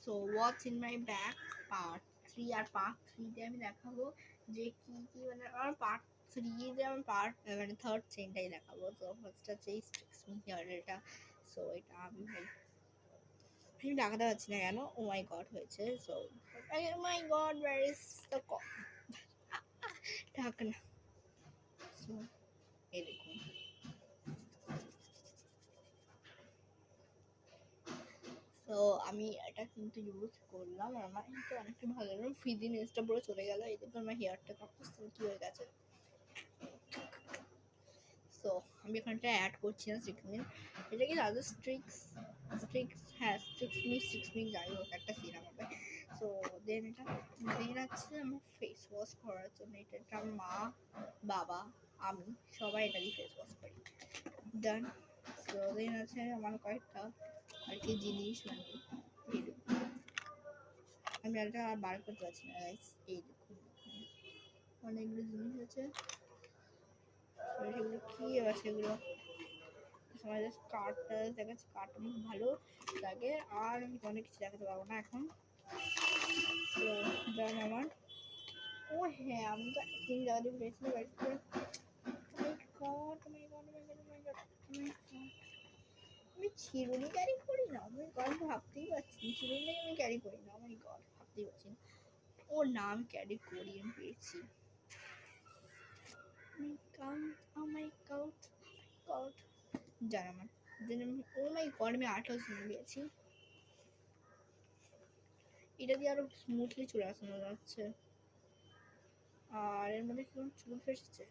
So what's in my bag part 3 আর part 3 তে আমি দেখাবো যে কি কি মানে আমার পার্ট 3 তে আমি পার্ট মানে থার্ড চেনটাই দেখাবো। তো ফার্স্ট আছে স্ট্রিক্স মি হিয়ার এটা। সো এটা আমি দেখাতে পারছি না কেন, ও মাই গড হয়েছে। So oh my god where is the ঢাকনা। সো এই দেখুন, তো আমি এটা কিন্তু ইউজ করলাম, আমার কিন্তু অনেকটা ভালো লাগলো। ফিজি নিউজটা পুরো চলে গেল, এই দেখুন আমার হেয়ারটা কি হয়ে গেছে। সো আমি এখানটা অ্যাড করছি না সিক্সমিন, এটা কি রাজা স্ট্রিক্স হ্যাঁ স্ট্রিক্স মি যাই হোক একটা সিরাম হবে। সো দেন আছে আমার ফেস ওয়াশ করার জন্য, এটা আমার মা বাবা আমি সবাই এটা দিয়ে ফেস ওয়াশ করি। ডান। সো দেন আছে আমার কয়েকটা আর কি জিনিস, মানে আমি এটা আর বার করতে পারছি না গাইস। এই দেখুন অনেকগুলো জিনিস আছে, সেগুলো কি আবার সেগুলো আমাদের কার্ডটা দেখাচ্ছে, কার্ড আমার ভালো লাগে আর আমি অনেক কিছু দেখাতে পারবো না এখন। তো যান আমার, ও হ্যাঁ আমি তো তিন জায়গা দিয়ে পেয়েছিলাম বাড়িতে। আমি চিরুনি ক্যারি করি না, আমি গড ভাবতেই পারছি না, চিরুনি আমি ক্যারি করি না, আমি গড ভাবতেই পারছি না। ওর নাম ক্যারি করি আমি পেয়েছি। Oh my god, god. জানা আমার দেন আমি ও মাই গড আমি 28 পেয়েছি। এটা দিয়ে আরো স্মুথলি চলে আসানো যাচ্ছে, আর এর মধ্যে কি চুল ফেসেছে।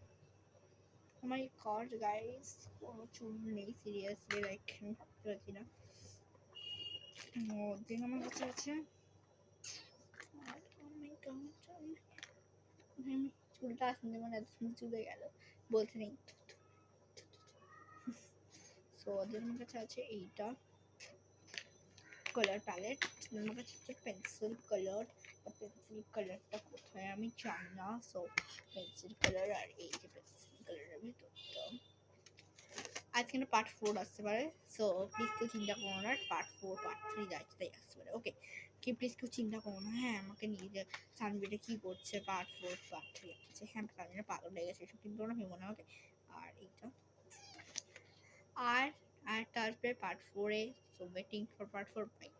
ও মাই গড গাইস, কোনো চুল নেই সিরিয়াসলি, লাইক আমি ভাবতে পারছি না। ও দেন আমার কাছে আছে চুলটা আসলে মানে এত সুন্দর চুলে গেল বলতে নেই। সো ওদের আমার কাছে আছে এইটা কালার প্যালেট, আমার কাছে হচ্ছে পেন্সিল কালারটা কোথায় আমি জানি না। সো পেন্সিল কালার আর এই যে পেন্সিল কালারের ভিতরটা আজকে না পার্ট 4 আসতে পারে। সো প্লিজ কেউ চিন্তা করো না, পার্ট 4 পার্ট 3 যাচ্ছে তাই আসতে পারে। ওকে কি প্লিজ কেউ চিন্তা করো না, হ্যাঁ আমাকে নিয়ে যে সানবিটা কি করছে পার্ট 4 পার্ট 3 আছে, হ্যাঁ সানবিটা পাগল হয়ে গেছে এসব কিন্তু না ভেবো না। ওকে আর এইটা আর আর তারপরে পার্ট 4 এ, so waiting for part 4 by.